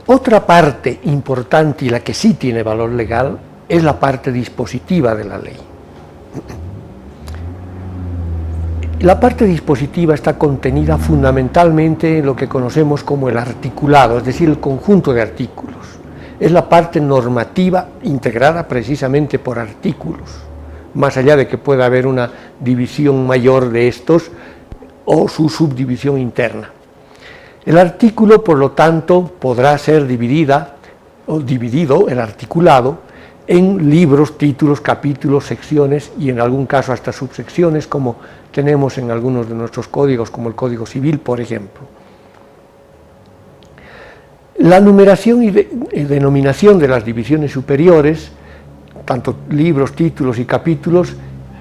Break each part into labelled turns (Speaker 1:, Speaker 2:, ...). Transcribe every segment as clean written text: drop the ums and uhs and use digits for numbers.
Speaker 1: Otra parte importante y la que sí tiene valor legal es la parte dispositiva de la ley. La parte dispositiva está contenida fundamentalmente en lo que conocemos como el articulado, es decir, el conjunto de artículos. Es la parte normativa integrada precisamente por artículos, más allá de que pueda haber una división mayor de estos o su subdivisión interna. El artículo, por lo tanto, podrá ser dividido, el articulado, en libros, títulos, capítulos, secciones y en algún caso hasta subsecciones, como tenemos en algunos de nuestros códigos, como el Código Civil, por ejemplo. La numeración y denominación de las divisiones superiores, tanto libros, títulos y capítulos,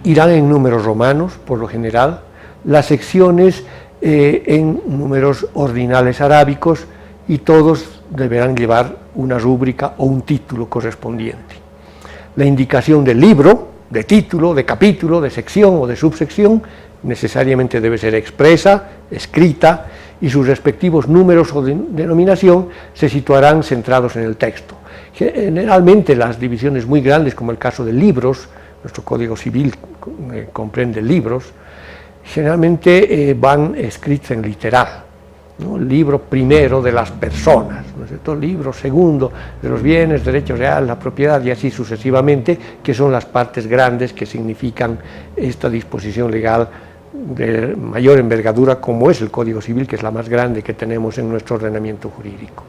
Speaker 1: irán en números romanos, por lo general, las secciones en números ordinales arábicos, y todos deberán llevar una rúbrica o un título correspondiente. La indicación del libro, de título, de capítulo, de sección o de subsección necesariamente debe ser expresa, escrita, y sus respectivos números o denominación se situarán centrados en el texto. Generalmente las divisiones muy grandes, como el caso de libros, nuestro Código Civil comprende libros, generalmente van escritos en literal, ¿no? Libro primero de las personas, ¿no es cierto? Libro segundo de los bienes, derecho real, la propiedad, y así sucesivamente, que son las partes grandes que significan esta disposición legal de mayor envergadura, como es el Código Civil, que es la más grande que tenemos en nuestro ordenamiento jurídico.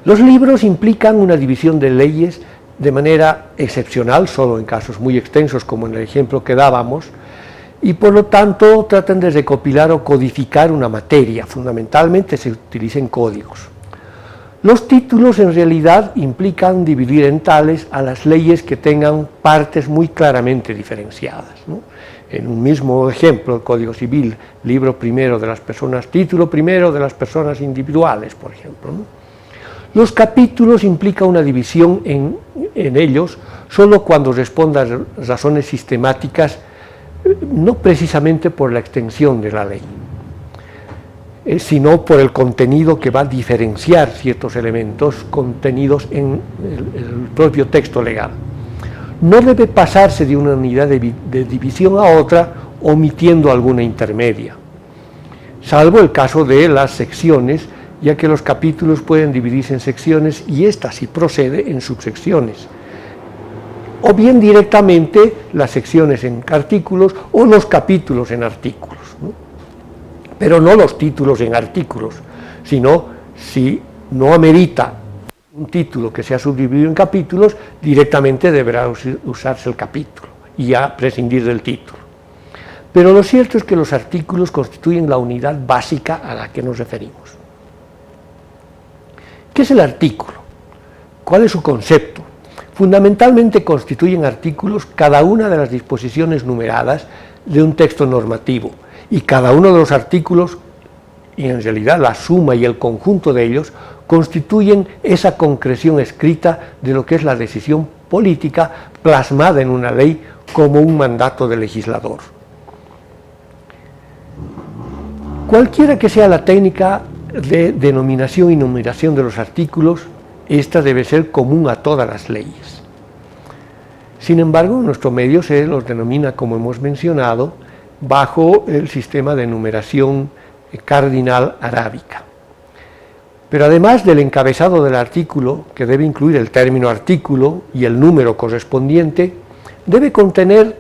Speaker 1: Los libros implican una división de leyes de manera excepcional, solo en casos muy extensos, como en el ejemplo que dábamos, y por lo tanto tratan de recopilar o codificar una materia. Fundamentalmente se utilizan códigos. Los títulos en realidad implican dividir en tales a las leyes que tengan partes muy claramente diferenciadas, ¿no? En un mismo ejemplo, el Código Civil, libro primero de las personas, título primero de las personas individuales, por ejemplo, ¿no? Los capítulos implican una división en ellos solo cuando respondan a razones sistemáticas, no precisamente por la extensión de la ley, sino por el contenido que va a diferenciar ciertos elementos contenidos en el propio texto legal. No debe pasarse de una unidad de división a otra omitiendo alguna intermedia, salvo el caso de las secciones, ya que los capítulos pueden dividirse en secciones y esta, si procede, en subsecciones, o bien directamente las secciones en artículos o los capítulos en artículos, ¿no? Pero no los títulos en artículos, sino si no amerita un título que sea subdividido en capítulos, directamente deberá usarse el capítulo y ya prescindir del título. Pero lo cierto es que los artículos constituyen la unidad básica a la que nos referimos. ¿Qué es el artículo? ¿Cuál es su concepto? Fundamentalmente constituyen artículos cada una de las disposiciones numeradas de un texto normativo, y cada uno de los artículos, y en realidad la suma y el conjunto de ellos, constituyen esa concreción escrita de lo que es la decisión política plasmada en una ley como un mandato del legislador. Cualquiera que sea la técnica de denominación y numeración de los artículos, esta debe ser común a todas las leyes. Sin embargo, en nuestro medio se los denomina, como hemos mencionado, bajo el sistema de numeración cardinal arábica. Pero además del encabezado del artículo, que debe incluir el término artículo y el número correspondiente, debe contener,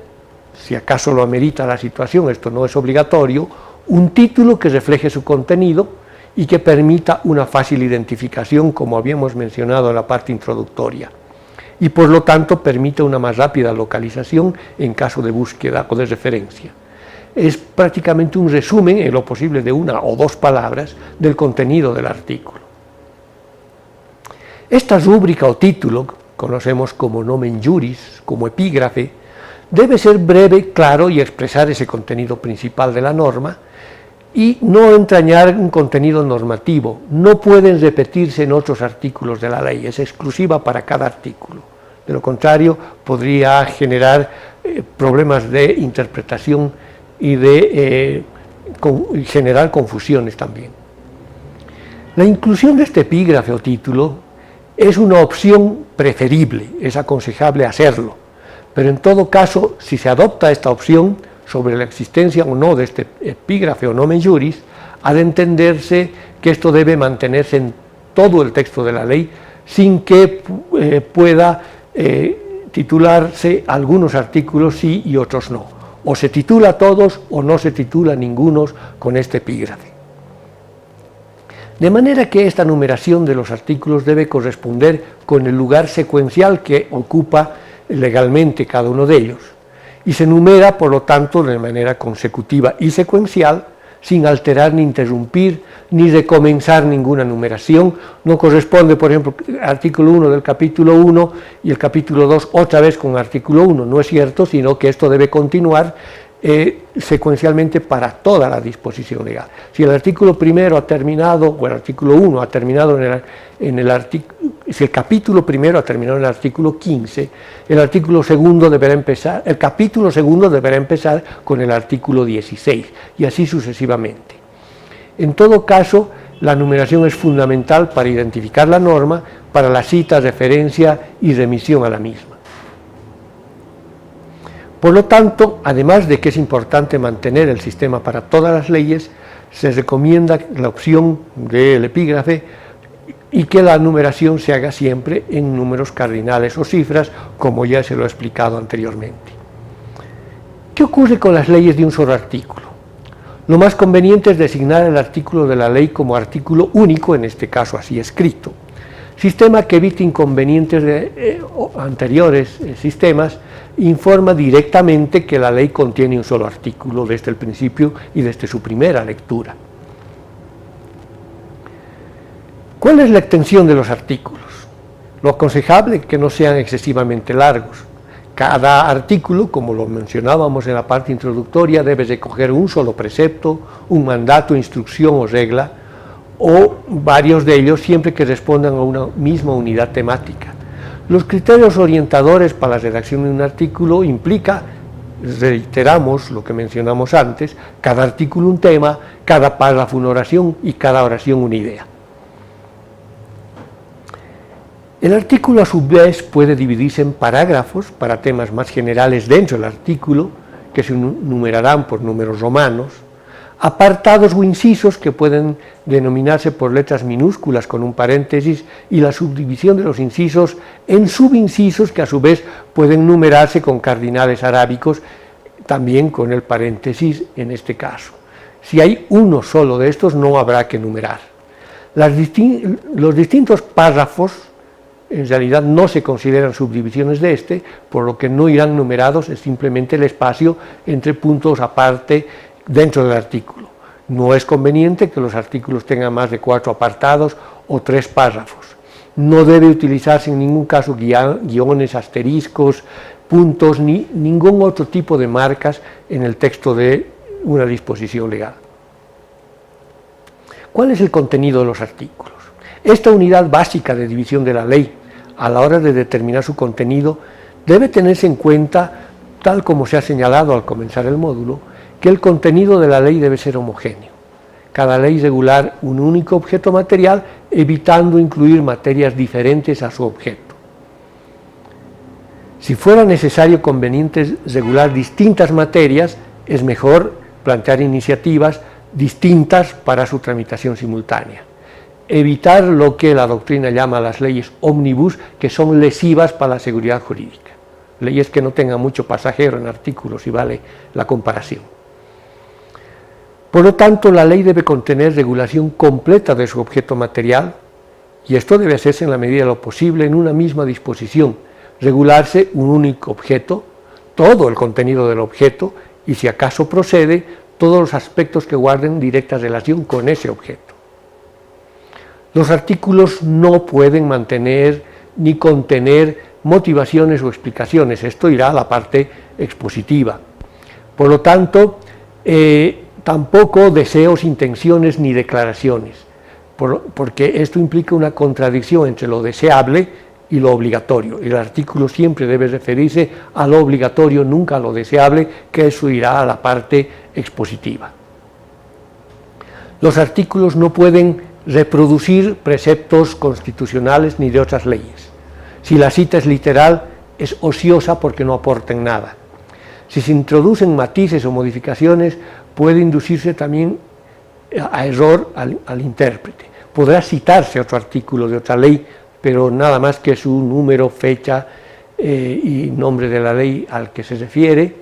Speaker 1: si acaso lo amerita la situación, esto no es obligatorio, un título que refleje su contenido y que permita una fácil identificación, como habíamos mencionado en la parte introductoria, y por lo tanto permita una más rápida localización en caso de búsqueda o de referencia. Es prácticamente un resumen, en lo posible de una o dos palabras, del contenido del artículo. Esta rúbrica o título, conocemos como nomen juris, como epígrafe, debe ser breve, claro y expresar ese contenido principal de la norma, y no entrañar un contenido normativo. No pueden repetirse en otros artículos de la ley, es exclusiva para cada artículo. De lo contrario, podría generar problemas de interpretación y generar confusiones también. La inclusión de este epígrafe o título es una opción preferible, es aconsejable hacerlo, pero en todo caso, si se adopta esta opción sobre la existencia o no de este epígrafe o nomen juris, ha de entenderse que esto debe mantenerse en todo el texto de la ley sin que pueda titularse algunos artículos sí y otros no. O se titula todos o no se titula ningunos con este epígrafe. De manera que esta numeración de los artículos debe corresponder con el lugar secuencial que ocupa legalmente cada uno de ellos, y se numera, por lo tanto, de manera consecutiva y secuencial, sin alterar ni interrumpir, ni recomenzar ninguna numeración. No corresponde, por ejemplo, el artículo 1 del capítulo 1 y el capítulo 2 otra vez con el artículo 1, no es cierto, sino que esto debe continuar secuencialmente para toda la disposición legal. Si el artículo primero ha terminado, o el artículo 1 ha terminado si el capítulo primero ha terminado en el artículo 15, el capítulo segundo deberá empezar con el artículo 16, y así sucesivamente. En todo caso, la numeración es fundamental para identificar la norma, para la cita, referencia y remisión a la misma. Por lo tanto, además de que es importante mantener el sistema para todas las leyes, se recomienda la opción del epígrafe y que la numeración se haga siempre en números cardinales o cifras, como ya se lo he explicado anteriormente. ¿Qué ocurre con las leyes de un solo artículo? Lo más conveniente es designar el artículo de la ley como artículo único, en este caso así escrito, sistema que evite inconvenientes de anteriores sistemas. Informa directamente que la ley contiene un solo artículo desde el principio y desde su primera lectura. ¿Cuál es la extensión de los artículos? Lo aconsejable es que no sean excesivamente largos. Cada artículo, como lo mencionábamos en la parte introductoria, debe recoger un solo precepto, un mandato, instrucción o regla, o varios de ellos, siempre que respondan a una misma unidad temática. Los criterios orientadores para la redacción de un artículo implica, reiteramos lo que mencionamos antes, cada artículo un tema, cada párrafo una oración y cada oración una idea. El artículo a su vez puede dividirse en parágrafos para temas más generales dentro del artículo, que se numerarán por números romanos, apartados o incisos que pueden denominarse por letras minúsculas con un paréntesis, y la subdivisión de los incisos en subincisos que a su vez pueden numerarse con cardinales arábicos, también con el paréntesis en este caso. Si hay uno solo de estos, no habrá que numerar. Los distintos párrafos en realidad no se consideran subdivisiones de este, por lo que no irán numerados, es simplemente el espacio entre puntos aparte dentro del artículo. No es conveniente que los artículos tengan más de 4 apartados o 3 párrafos. No debe utilizarse en ningún caso guiones, asteriscos, puntos, ni ningún otro tipo de marcas en el texto de una disposición legal. ¿Cuál es el contenido de los artículos? Esta unidad básica de división de la ley, a la hora de determinar su contenido, debe tenerse en cuenta, tal como se ha señalado al comenzar el módulo, que el contenido de la ley debe ser homogéneo. Cada ley regular un único objeto material, evitando incluir materias diferentes a su objeto. Si fuera necesario conveniente regular distintas materias, es mejor plantear iniciativas distintas para su tramitación simultánea. Evitar lo que la doctrina llama las leyes ómnibus, que son lesivas para la seguridad jurídica. Leyes que no tengan mucho pasajero en artículos, si vale la comparación. Por lo tanto, la ley debe contener regulación completa de su objeto material, y esto debe hacerse en la medida de lo posible en una misma disposición, regularse un único objeto, todo el contenido del objeto, y si acaso procede, todos los aspectos que guarden directa relación con ese objeto. Los artículos no pueden mantener ni contener motivaciones o explicaciones, esto irá a la parte expositiva. Por lo tanto, tampoco deseos, intenciones ni declaraciones, porque esto implica una contradicción entre lo deseable y lo obligatorio. El artículo siempre debe referirse a lo obligatorio, nunca a lo deseable, que eso irá a la parte expositiva. Los artículos no pueden reproducir preceptos constitucionales ni de otras leyes. Si la cita es literal, es ociosa porque no aporta en nada. Si se introducen matices o modificaciones, puede inducirse también a error al intérprete. Podrá citarse otro artículo de otra ley, pero nada más que su número, fecha y nombre de la ley al que se refiere,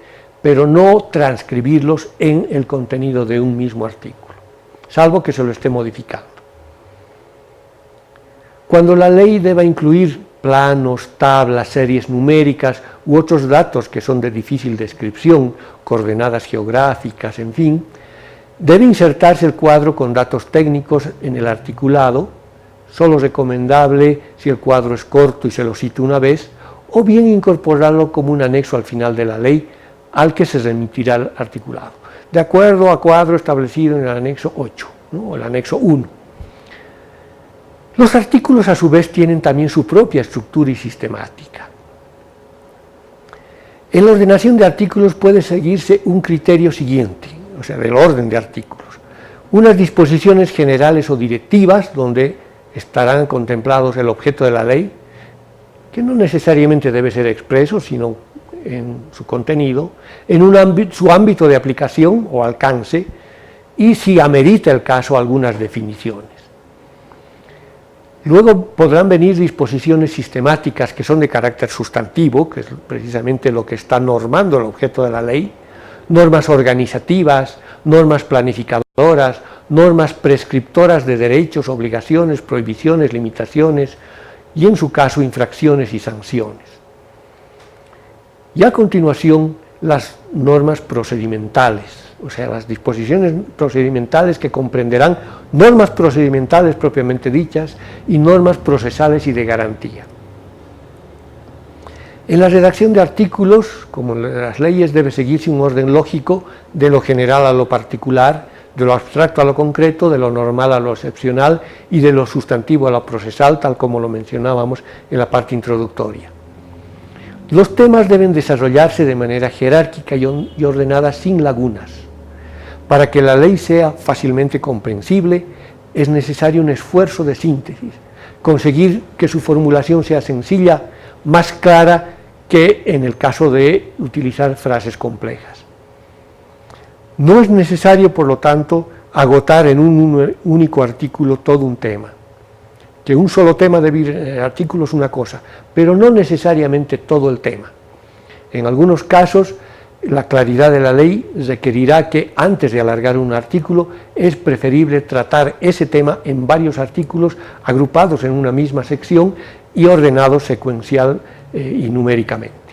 Speaker 1: pero no transcribirlos en el contenido de un mismo artículo, salvo que se lo esté modificando. Cuando la ley deba incluir planos, tablas, series numéricas u otros datos que son de difícil descripción, coordenadas geográficas, en fin, debe insertarse el cuadro con datos técnicos en el articulado, solo recomendable si el cuadro es corto y se lo cita una vez, o bien incorporarlo como un anexo al final de la ley al que se remitirá el articulado, de acuerdo a cuadro establecido en el anexo 8, ¿no? O el anexo 1. Los artículos a su vez tienen también su propia estructura y sistemática. En la ordenación de artículos puede seguirse un criterio siguiente, o sea, del orden de artículos. Unas disposiciones generales o directivas donde estarán contemplados el objeto de la ley, que no necesariamente debe ser expreso, sino en su contenido, en su ámbito de aplicación o alcance, y si amerita el caso algunas definiciones. Luego podrán venir disposiciones sistemáticas que son de carácter sustantivo, que es precisamente lo que está normando el objeto de la ley, normas organizativas, normas planificadoras, normas prescriptoras de derechos, obligaciones, prohibiciones, limitaciones y en su caso infracciones y sanciones. Y a continuación las normas procedimentales, o sea, las disposiciones procedimentales que comprenderán normas procedimentales propiamente dichas y normas procesales y de garantía. En la redacción de artículos, como en las leyes, debe seguirse un orden lógico de lo general a lo particular, de lo abstracto a lo concreto, de lo normal a lo excepcional y de lo sustantivo a lo procesal, tal como lo mencionábamos en la parte introductoria. Los temas deben desarrollarse de manera jerárquica y ordenada sin lagunas. Para que la ley sea fácilmente comprensible, es necesario un esfuerzo de síntesis, conseguir que su formulación sea sencilla, más clara que en el caso de utilizar frases complejas. No es necesario, por lo tanto, agotar en un único artículo todo un tema. Que un solo tema de artículo es una cosa, pero no necesariamente todo el tema. En algunos casos, la claridad de la ley requerirá que, antes de alargar un artículo, es preferible tratar ese tema en varios artículos agrupados en una misma sección y ordenados secuencial y numéricamente.